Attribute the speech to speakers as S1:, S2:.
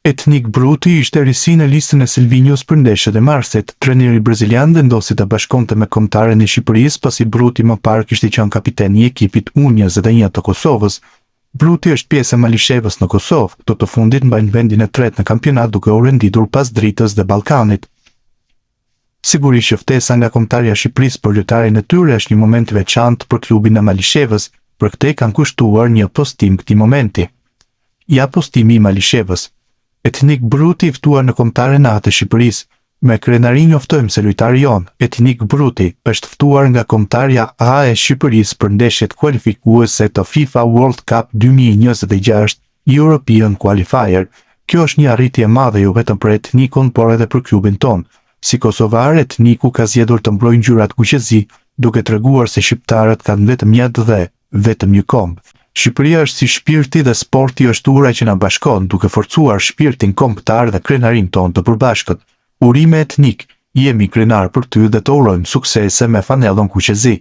S1: Etnik Bruti ishte risi në listën e Silvinjos për ndeshjet e Marsit. Trajneri brazilian vendosi të bashkonte me kombëtaren e Shqipërisë pasi Bruti më parë kishte qenë kapiten i ekipit U21 të Kosovës. Bruti është pjesë e Malishevës në Kosovë, këto të fundit mbajnë vendin e tretë në kampionat duke u renditur pas Dritës dhe Ballkanit. Sigurisht që ftesa nga kombëtarja e Shqipërisë për lojtarin e tyre është një moment i veçantë për klubin e Malishevës, për këtë kanë kushtuar një postim këtij momenti. Ja postimi i Malishevës. Etnik Bruti i ftuar në kombëtaren A të Shqipërisë. Me krenari njoftojmë se lojtari jon, Etnik Bruti, është ftuar nga kombëtarja A e Shqipërisë për ndeshjet kualifikuese të FIFA World Cup 2026 European Qualifier. Kjo është një arritje e madhe jo vetëm për Etnikun, por edhe për klubin ton. Si kosovar, Etniku ka zgjedhur të mbrojë ngjyrat kuqezi, duke treguar se shqiptarët kanë vetëm një dhe vetëm një kombë. Shqipëria është si shpirti dhe sporti është ura që na bashkon, duke forcuar shpirtin kombëtar dhe krenarin ton të përbashkët. Urime Etnik, jemi krenar për ty dhe të urojmë suksese me fanellon kuqezi.